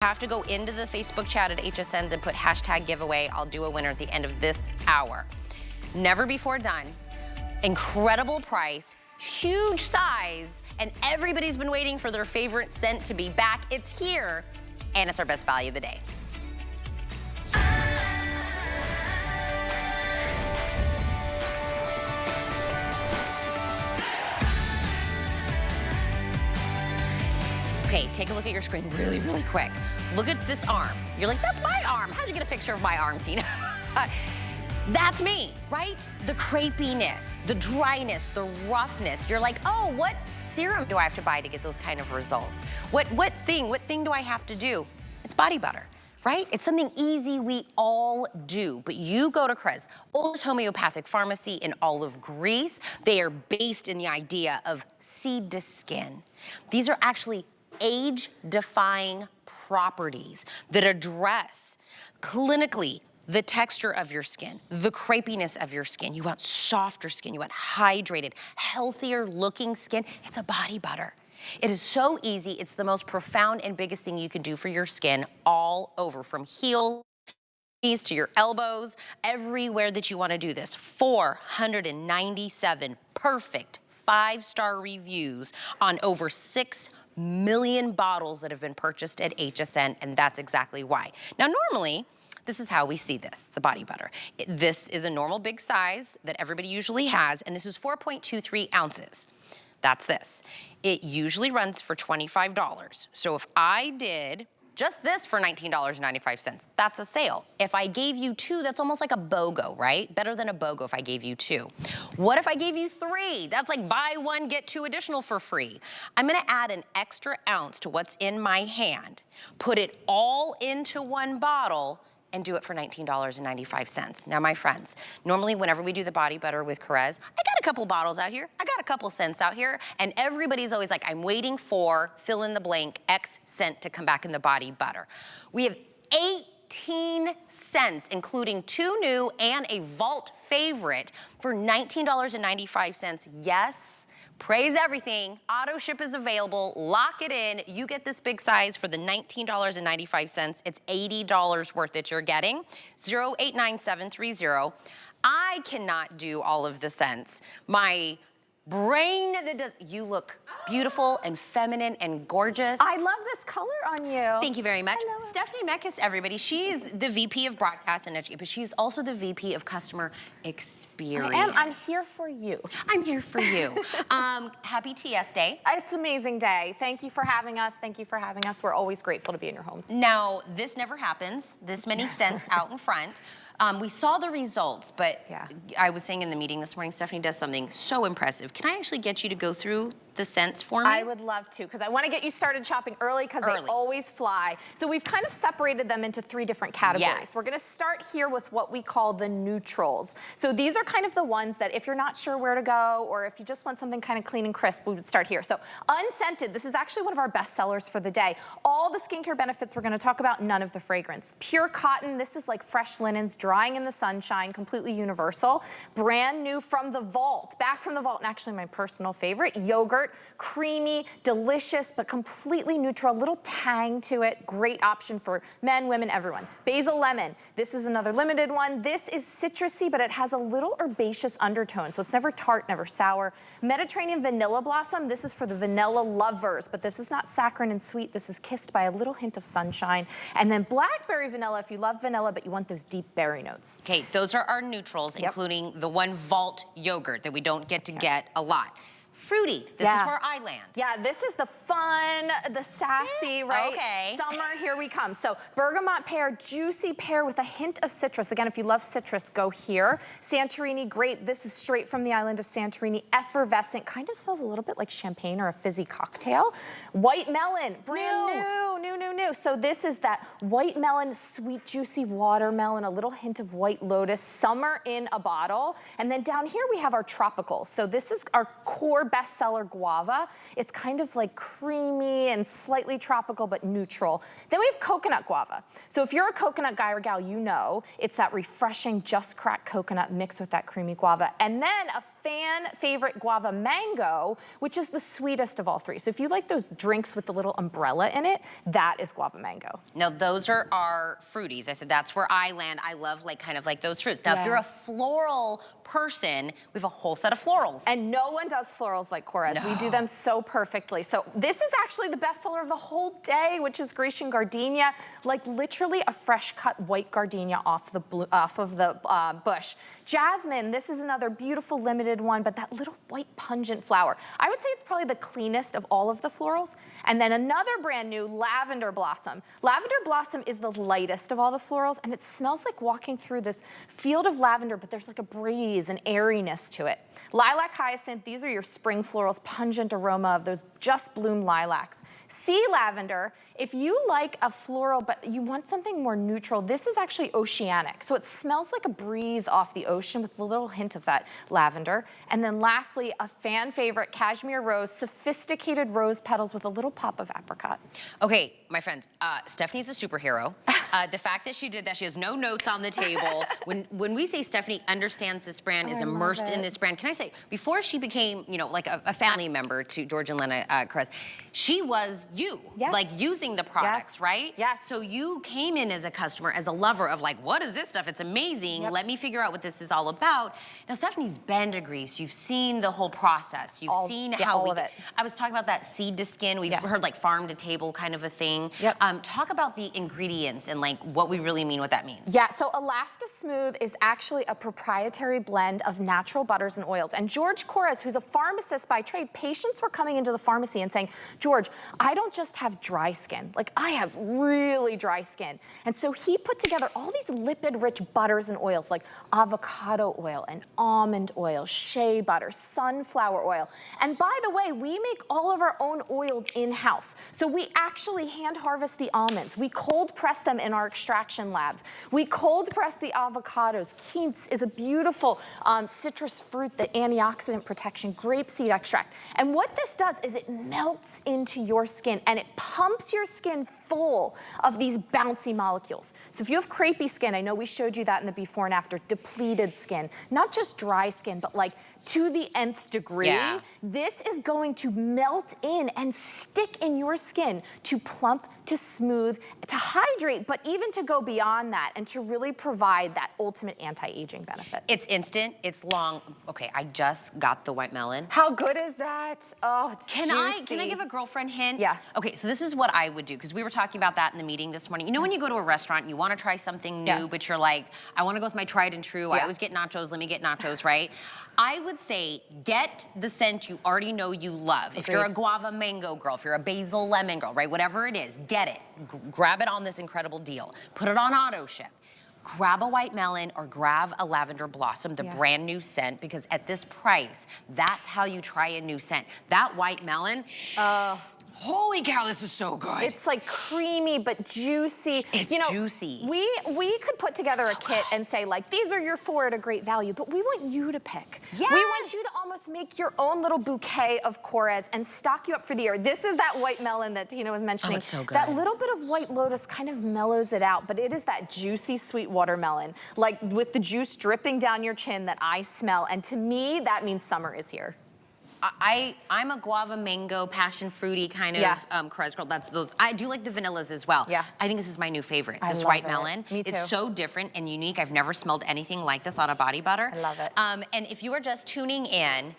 Have to go into the Facebook chat at HSN's and put hashtag giveaway. I'll do a winner at the end of this hour. Never before done. Incredible price, huge size, and everybody's been waiting for their favorite scent to be back. It's here, and it's our best value of the day. Okay, take a look at your screen really, really quick. Look at this arm. You're like, that's my arm. How'd you get a picture of my arm, Tina? That's me, right? The crepiness, the dryness, the roughness. You're like, oh, what serum do I have to buy to get those kind of results? What thing do I have to do? It's body butter, right? It's something easy we all do, but you go to Korres, oldest homeopathic pharmacy in all of Greece. They are based in the idea of seed to skin. These are actually age-defying properties that address clinically the texture of your skin, the crepiness of your skin. You want softer skin, you want hydrated, healthier looking skin. It's a body butter. It is so easy. It's the most profound and biggest thing you can do for your skin all over, from heels to your elbows, everywhere that you want to do this. 497 perfect 5-star reviews on over 6 million bottles that have been purchased at HSN, and that's exactly why. Now, normally, this is how we see this, the body butter. This is a normal big size that everybody usually has, and this is 4.23 ounces. That's this. It usually runs for $25. So if I did just this for $19.95, that's a sale. If I gave you 2, that's almost like a BOGO, right? Better than a BOGO if I gave you 2. What if I gave you 3? That's like buy 1, get 2 additional for free. I'm gonna add an extra ounce to what's in my hand, put it all into one bottle, and do it for $19.95. Now, my friends, normally whenever we do the body butter with Korres, I got a couple bottles out here, I got a couple scents out here, and everybody's always like, I'm waiting for fill in the blank X scent to come back in the body butter. We have 18 scents, including 2 new and a vault favorite for $19.95. Yes. Praise everything. Auto ship is available. Lock it in. You get this big size for the $19.95. It's $80 worth that you're getting. 089730. I cannot do all of the scents. My brain that does, you look beautiful and feminine and gorgeous. I love this color on you. Thank you very much. Stephanie Meckes, everybody. She's the VP of Broadcast and Education, but she's also the VP of Customer Experience. I am. I'm here for you. I'm here for you. Happy TS Day. It's an amazing day. Thank you for having us. Thank you for having us. We're always grateful to be in your homes. Now, this never happens, this many scents out in front. We saw the results, but yeah. I was saying in the meeting this morning, Stephanie does something so impressive. Can I actually get you to go through the scents for me? I would love to, because I want to get you started shopping early, because they always fly. So we've kind of separated them into 3 different categories. Yes. We're going to start here with what we call the neutrals. So these are kind of the ones that if you're not sure where to go, or if you just want something kind of clean and crisp, we would start here. So unscented, this is actually one of our best sellers for the day. All the skincare benefits we're going to talk about, none of the fragrance. Pure cotton, this is like fresh linens, drying in the sunshine, completely universal. Brand new from the vault, back from the vault, and actually my personal favorite, yogurt. Creamy, delicious, but completely neutral, little tang to it. Great option for men, women, everyone. Basil lemon, this is another limited one. This is citrusy, but it has a little herbaceous undertone, so it's never tart, never sour. Mediterranean vanilla blossom, this is for the vanilla lovers, but this is not saccharine and sweet. This is kissed by a little hint of sunshine. And then blackberry vanilla, if you love vanilla, but you want those deep berry notes. Okay, those are our neutrals, including the one vault yogurt that we don't get to get a lot. Fruity, this is where I land. Yeah, this is the fun, the sassy, right? Okay. Summer, here we come. So bergamot pear, juicy pear with a hint of citrus. Again, if you love citrus, go here. Santorini grape, this is straight from the island of Santorini. Effervescent, kind of smells a little bit like champagne or a fizzy cocktail. White melon, brand new. So this is that white melon, sweet, juicy watermelon, a little hint of white lotus, summer in a bottle. And then down here we have our tropicals. So this is our core bestseller guava. It's kind of like creamy and slightly tropical, but neutral. Then we have coconut guava. So if you're a coconut guy or gal, you know it's that refreshing, just cracked coconut mixed with that creamy guava. And then a fan favorite guava mango, which is the sweetest of all three. So if you like those drinks with the little umbrella in it, that is guava mango. Now those are our fruities. I said that's where I land. I love like kind of like those fruits. Now if you're a floral person, we have a whole set of florals. And no one does florals like Korres. No. We do them so perfectly. So this is actually the best seller of the whole day, which is Grecian Gardenia, like literally a fresh cut white gardenia off of the bush. Jasmine, this is another beautiful limited one, but that little white pungent flower. I would say it's probably the cleanest of all of the florals. And then another brand new lavender blossom. Lavender blossom is the lightest of all the florals, and it smells like walking through this field of lavender, but there's like a breeze and airiness to it. Lilac hyacinth, these are your spring florals, pungent aroma of those just bloomed lilacs. Sea lavender, if you like a floral but you want something more neutral, this is actually oceanic. So it smells like a breeze off the ocean with a little hint of that lavender. And then lastly, a fan favorite, cashmere rose, sophisticated rose petals with a little pop of apricot. Okay, my friends, Stephanie's a superhero. The fact that she did that, she has no notes on the table. When we say Stephanie understands this brand, is immersed in this brand, can I say, before she became, you know, like a family member to George and Lena Korres, she was you, like using the products, right? Yes. So you came in as a customer, as a lover of like, what is this stuff? It's amazing. Let me figure out what this is all about. Now, Stephanie's been to Greece. You've seen the whole process. You've seen how all of it. I was talking about that seed to skin. We've heard like farm to table kind of a thing. Talk about the ingredients and like what we really mean, what that means. Yeah, so ElastiSmooth is actually a proprietary blend of natural butters and oils. And George Korres, who's a pharmacist by trade, patients were coming into the pharmacy and saying, George, I don't just have dry skin, like I have really dry skin. And so he put together all these lipid-rich butters and oils like avocado oil and almond oil, shea butter, sunflower oil. And by the way, we make all of our own oils in-house. So we actually hand harvest the almonds. We cold press them in our extraction labs. We cold press the avocados. Quince is a beautiful citrus fruit, the antioxidant protection, grapeseed extract. And what this does is it melts into your skin and it pumps your skin full of these bouncy molecules. So if you have crepey skin, I know we showed you that in the before and after, depleted skin, not just dry skin, but like to the nth degree, this is going to melt in and stick in your skin to plump, to smooth, to hydrate, but even to go beyond that and to really provide that ultimate anti-aging benefit. It's instant, it's long. Okay, I just got the white melon. How good is that? Oh, it's Can I give a girlfriend hint? Yeah. Okay, so this is what I would do, because we were talking about that in the meeting this morning. You know when you go to a restaurant and you want to try something new, but you're like, I want to go with my tried and true. I always get nachos, let me get nachos, right? I would say get the scent you already know you love. If you're a guava mango girl, if you're a basil lemon girl, right? Whatever it is, get it. Grab it on this incredible deal. Put it on auto ship. Grab a white melon or grab a lavender blossom, the brand new scent, because at this price, that's how you try a new scent. That white melon, holy cow, this is so good. It's like creamy but juicy. It's juicy. We could put together a kit and say like, these are your 4 at a great value, but we want you to pick. Yes. We want you to almost make your own little bouquet of Korres and stock you up for the year. This is that white melon that Tina was mentioning. Oh, it's so good. That little bit of white lotus kind of mellows it out, but it is that juicy sweet watermelon, like with the juice dripping down your chin that I smell, and to me, that means summer is here. I'm a guava mango passion fruity kind of Korres girl. That's those. I do like the vanillas as well. Yeah. I think this is my new favorite. I This love white it. melon. Me too. It's so different and unique. I've never smelled anything like this on a body butter. I love it. And if you are just tuning in,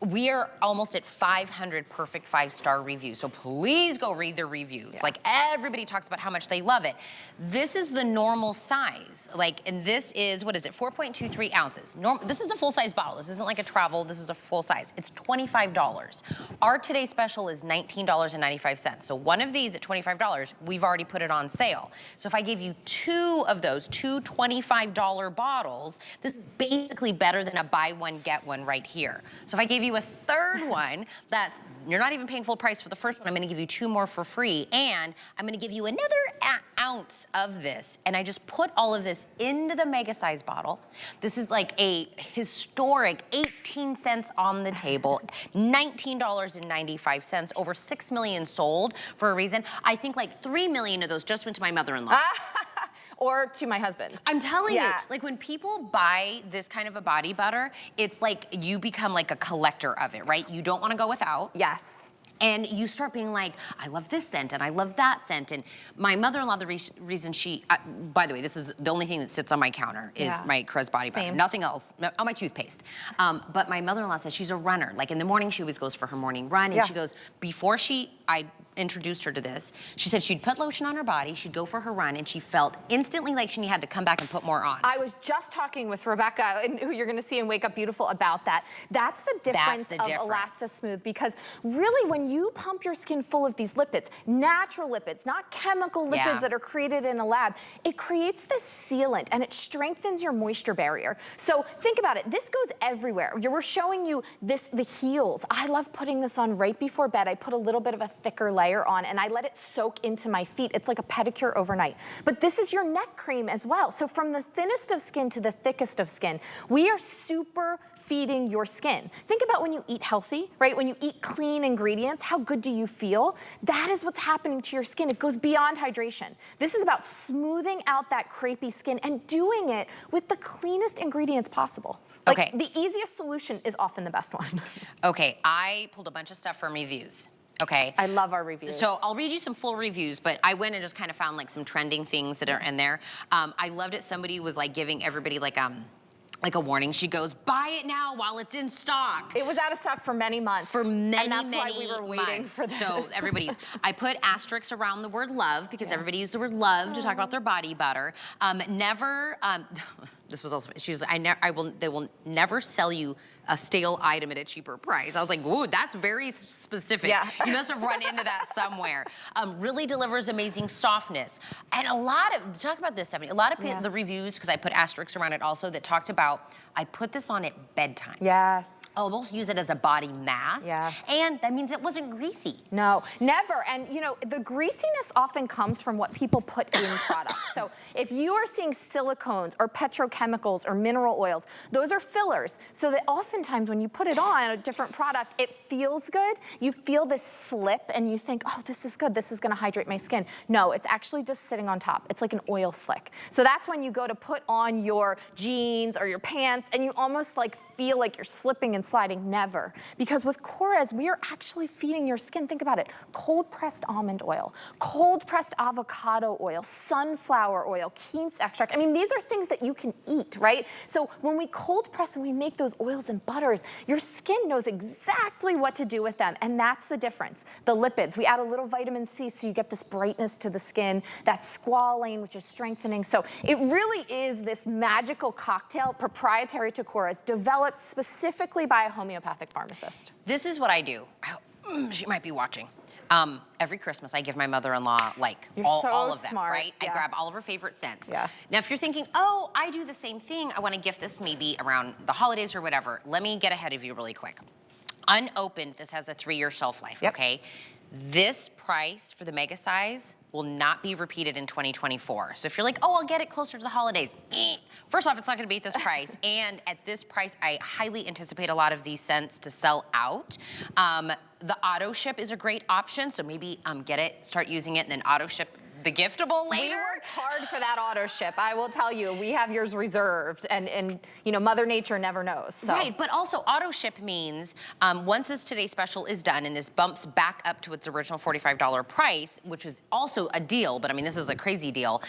we are almost at 500 perfect 5-star reviews. So please go read the reviews. Like everybody talks about how much they love it. This is the normal size. Like, and this is, what is it? 4.23 ounces. This is a full size bottle. This isn't like a travel, this is a full size. It's $25. Our today's special is $19.95. So one of these at $25, we've already put it on sale. So if I gave you 2 of those, 2 $25 bottles, this is basically better than a buy one, get one right here. So if I gave you a 3rd one, you're not even paying full price for the first one. I'm gonna give you 2 more for free, and I'm gonna give you another ounce of this. And I just put all of this into the mega size bottle. This is like a historic 18 cents on the table, $19.95, over 6 million sold for a reason. I think like 3 million of those just went to my mother-in-law. or to my husband. I'm telling you, like when people buy this kind of a body butter, it's like you become like a collector of it, right? You don't want to go without. Yes. And you start being like, I love this scent and I love that scent. And my mother-in-law, the reason she, by the way, this is the only thing that sits on my counter is my Korres Body Butter. Nothing else, oh, my toothpaste. But my mother-in-law says she's a runner. Like in the morning, she always goes for her morning run. And she goes, before I introduced her to this, she said she'd put lotion on her body, she'd go for her run, and she felt instantly like she had to come back and put more on. I was just talking with Rebecca, who you're gonna see in Wake Up Beautiful, about that. That's the difference of ElastiSmooth, because really when you pump your skin full of these lipids, natural lipids, not chemical lipids that are created in a lab, it creates this sealant and it strengthens your moisture barrier. So think about it, this goes everywhere. We're showing you the heels. I love putting this on right before bed. I put a little bit of a thicker layer on and I let it soak into my feet. It's like a pedicure overnight. But this is your neck cream as well. So from the thinnest of skin to the thickest of skin, we are super feeding your skin. Think about when you eat healthy, right? When you eat clean ingredients, how good do you feel? That is what's happening to your skin. It goes beyond hydration. This is about smoothing out that crepey skin and doing it with the cleanest ingredients possible. Like, the easiest solution is often the best one. Okay, I pulled a bunch of stuff from reviews. Okay. I love our reviews. So I'll read you some full reviews, but I went and just kind of found like some trending things that are in there. I loved it. Somebody was like giving everybody like a warning. She goes, buy it now while it's in stock. It was out of stock for many months. For many, and that's many why we were waiting months. for this. So I put asterisks around the word love because everybody used the word love to talk about their body butter. This was also, they will never sell you a stale item at a cheaper price. I was like, ooh, that's very specific. Yeah. You must have run into that somewhere. Really delivers amazing softness. And talk about this, Stephanie, a lot of the reviews, because I put asterisks around it also, that talked about, I put this on at bedtime. Yes. Almost use it as a body mask. Yes. And that means it wasn't greasy. No, never. And you know, the greasiness often comes from what people put in products. So if you are seeing silicones or petrochemicals or mineral oils, those are fillers. So that oftentimes when you put it on a different product, it feels good. You feel this slip and you think, oh, this is good. This is gonna hydrate my skin. No, it's actually just sitting on top. It's like an oil slick. So that's when you go to put on your jeans or your pants and you almost like feel like you're slipping and sliding. Never. Because with Korres, we are actually feeding your skin. Think about it. Cold pressed almond oil, cold pressed avocado oil, sunflower oil, quince extract. I mean, these are things that you can eat, right? So when we cold press and we make those oils and butters, your skin knows exactly what to do with them. And that's the difference. The lipids, we add a little vitamin C so you get this brightness to the skin, that squalane, which is strengthening. So it really is this magical cocktail proprietary to Korres, developed specifically by a homeopathic pharmacist. This is what I do. She might be watching. Every Christmas, I give my mother-in-law like all of them, right? Yeah. I grab all of her favorite scents. Yeah. Now, if you're thinking, oh, I do the same thing, I want to gift this maybe around the holidays or whatever, let me get ahead of you really quick. Unopened, this has a 3-year shelf life, okay? This price for the mega size will not be repeated in 2024. So if you're like, oh, I'll get it closer to the holidays. First off, it's not gonna be at this price. And at this price, I highly anticipate a lot of these scents to sell out. The auto ship is a great option. So maybe get it, start using it, and then auto ship the giftable later. We worked hard for that auto ship. I will tell you, we have yours reserved, and you know, Mother Nature never knows. So. Right, but also auto ship means once this Today Special is done and this bumps back up to its original $45 price, which is also a deal, but I mean, this is a crazy deal,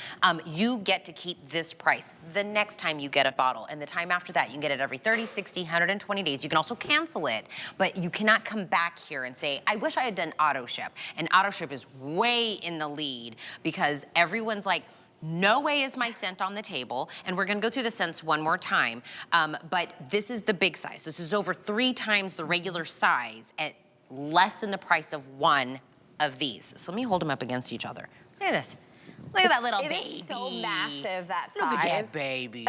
you get to keep this price the next time you get a bottle. And the time after that, you can get it every 30, 60, 120 days. You can also cancel it, but you cannot come back here and say, I wish I had done auto ship. And auto ship is way in the lead, because everyone's like, no way is my scent on the table. And we're gonna go through the scents one more time. But this is the big size. This is over 3 times the regular size at less than the price of one of these. So let me hold them up against each other. Look at this. Look at that little baby. It is so massive, that size. Look at that baby.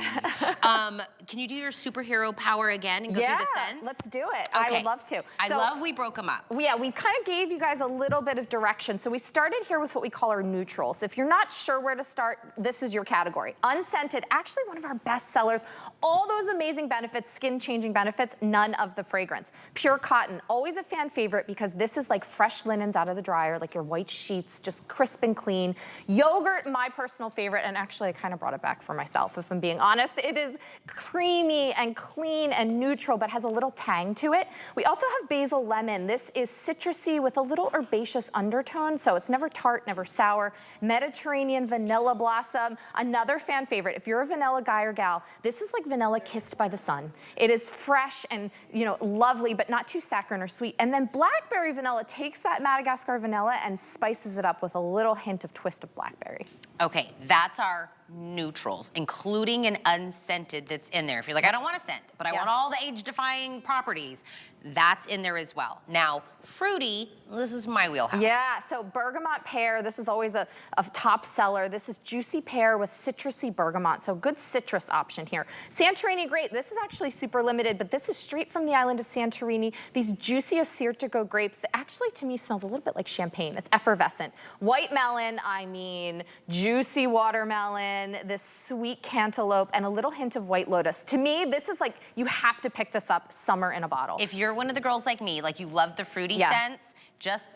Can you do your superhero power again and go through the scents? Let's do it. Okay. I would love to. I love we broke them up. Yeah, we kind of gave you guys a little bit of direction. So we started here with what we call our neutrals. If you're not sure where to start, this is your category. Unscented, actually one of our best sellers. All those amazing benefits, skin-changing benefits, none of the fragrance. Pure cotton, always a fan favorite because this is like fresh linens out of the dryer, like your white sheets, just crisp and clean. Yoga Yogurt, my personal favorite, and actually I kind of brought it back for myself, if I'm being honest. It is creamy and clean and neutral, but has a little tang to it. We also have basil lemon. This is citrusy with a little herbaceous undertone, so it's never tart, never sour. Mediterranean vanilla blossom, another fan favorite. If you're a vanilla guy or gal, this is like vanilla kissed by the sun. It is fresh and, you know, lovely, but not too saccharine or sweet. And then blackberry vanilla takes that Madagascar vanilla and spices it up with a little hint of twist of blackberry. Okay, that's our neutrals, including an unscented that's in there. If you're like, I don't want a scent, but I want all the age-defying properties, that's in there as well. Now, fruity, this is my wheelhouse. Yeah, so bergamot pear, this is always a top seller. This is juicy pear with citrusy bergamot, so good citrus option here. Santorini grape, this is actually super limited, but this is straight from the island of Santorini. These juicy Assyrtiko grapes that actually to me smells a little bit like champagne. It's effervescent. White melon, I mean, juicy watermelon, this sweet cantaloupe, and a little hint of white lotus. To me, this is like, you have to pick this up summer in a bottle. If you're one of the girls like me, like you love the fruity scents, just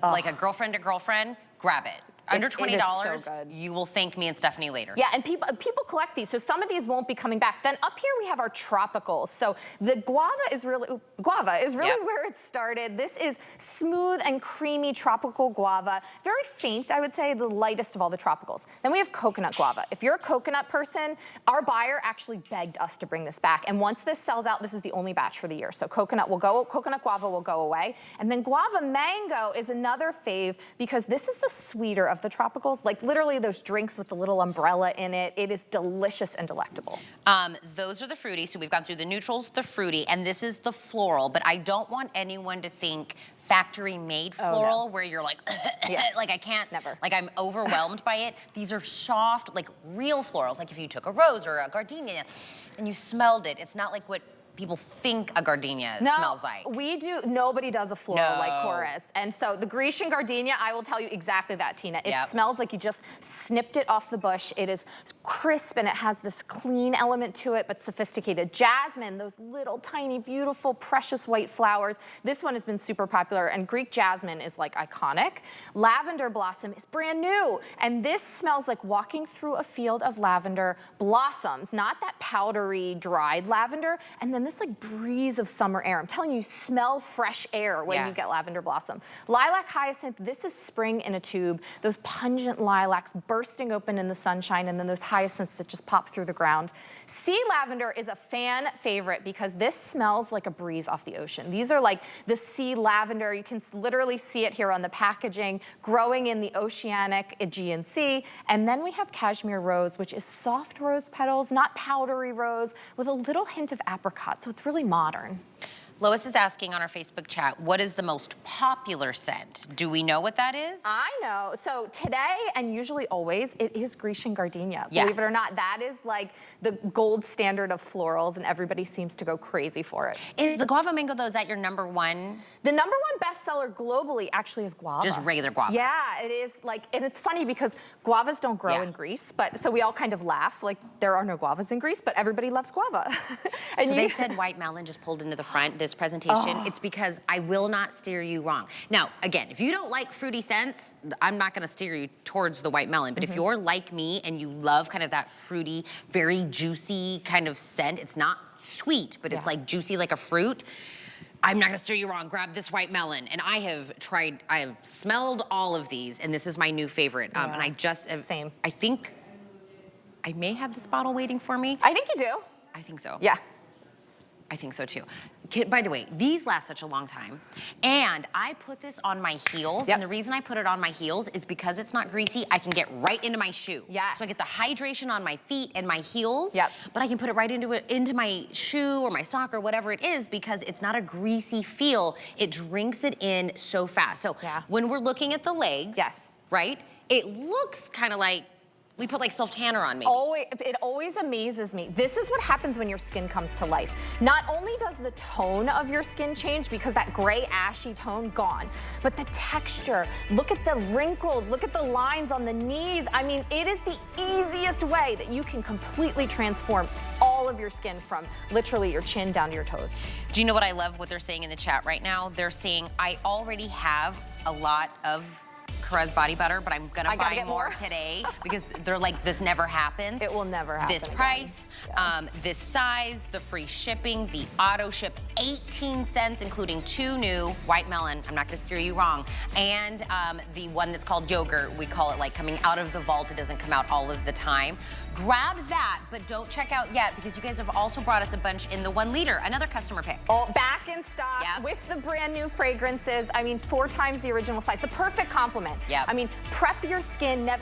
like a girlfriend to girlfriend, grab it. Under $20, so you will thank me and Stephanie later. Yeah, and people collect these, so some of these won't be coming back. Then up here we have our tropicals. So the guava is really where it started. This is smooth and creamy tropical guava. Very faint, I would say, the lightest of all the tropicals. Then we have coconut guava. If you're a coconut person, our buyer actually begged us to bring this back. And once this sells out, this is the only batch for the year. So coconut guava will go away. And then guava mango is another fave because this is the sweeter of the tropicals, like literally those drinks with the little umbrella in it. It is delicious and delectable. Those are the fruity, so we've gone through the neutrals, the fruity, and this is the floral, but I don't want anyone to think factory made floral where you're like, like I can't, like I'm overwhelmed by it. These are soft, like real florals, like if you took a rose or a gardenia and you smelled it, it's not like what people think a gardenia smells like. Nobody does a floral like Korres. And so the Grecian Gardenia, I will tell you exactly that, Tina. It smells like you just snipped it off the bush. It is crisp and it has this clean element to it, but sophisticated. Jasmine, those little tiny, beautiful, precious white flowers. This one has been super popular, and Greek jasmine is like iconic. Lavender blossom is brand new, and this smells like walking through a field of lavender blossoms, not that powdery, dried lavender, and then this like breeze of summer air. I'm telling you, smell fresh air when you get lavender blossom. Lilac hyacinth, this is spring in a tube. Those pungent lilacs bursting open in the sunshine, and then those hyacinths that just pop through the ground. Sea lavender is a fan favorite because this smells like a breeze off the ocean. These are like the sea lavender. You can literally see it here on the packaging, growing in the oceanic Aegean Sea. And then we have cashmere rose, which is soft rose petals, not powdery rose, with a little hint of apricot. So it's really modern. Lois is asking on our Facebook chat, what is the most popular scent? Do we know what that is? I know. So today, and usually always, it is Grecian Gardenia. Yes. Believe it or not, that is like the gold standard of florals, and everybody seems to go crazy for it. Is the guava mango, though, is that your number one? The number one bestseller globally actually is guava. Just regular guava. Yeah, it is like, and it's funny because guavas don't grow in Greece, but so we all kind of laugh, like there are no guavas in Greece, but everybody loves guava. And so they said white melon just pulled into the front this presentation. It's because I will not steer you wrong. Now, again, if you don't like fruity scents, I'm not gonna steer you towards the white melon, but if you're like me and you love kind of that fruity, very juicy kind of scent, it's not sweet, but it's like juicy like a fruit, I'm not gonna steer you wrong. Grab this white melon. And I have smelled all of these, and this is my new favorite. And I just, I think I may have this bottle waiting for me. I think you do. I think so. Yeah. I think so too. By the way, these last such a long time. And I put this on my heels. And the reason I put it on my heels is because it's not greasy, I can get right into my shoe. Yes. So I get the hydration on my feet and my heels. Yep. But I can put it right into my shoe or my sock or whatever it is because it's not a greasy feel. It drinks it in so fast. So when we're looking at the legs, right, it looks kind of like we put like self-tanner on maybe. It always amazes me. This is what happens when your skin comes to life. Not only does the tone of your skin change because that gray ashy tone gone, but the texture, look at the wrinkles, look at the lines on the knees. I mean, it is the easiest way that you can completely transform all of your skin from literally your chin down to your toes. Do you know what I love what they're saying in the chat right now? They're saying, I already have a lot of Korres Body Butter, but I'm gonna buy get more more today because they're like, this never happens. It will never happen. This price, this size, the free shipping, the auto ship, 18 cents, including 2 new white melon, I'm not gonna steer you wrong, and the one that's called yogurt, we call it like coming out of the vault, it doesn't come out all of the time. Grab that, but don't check out yet because you guys have also brought us a bunch in the 1 liter, another customer pick. Oh, back in stock with the brand new fragrances. I mean, 4 times the original size. The perfect complement. Yep. I mean, prep your skin, never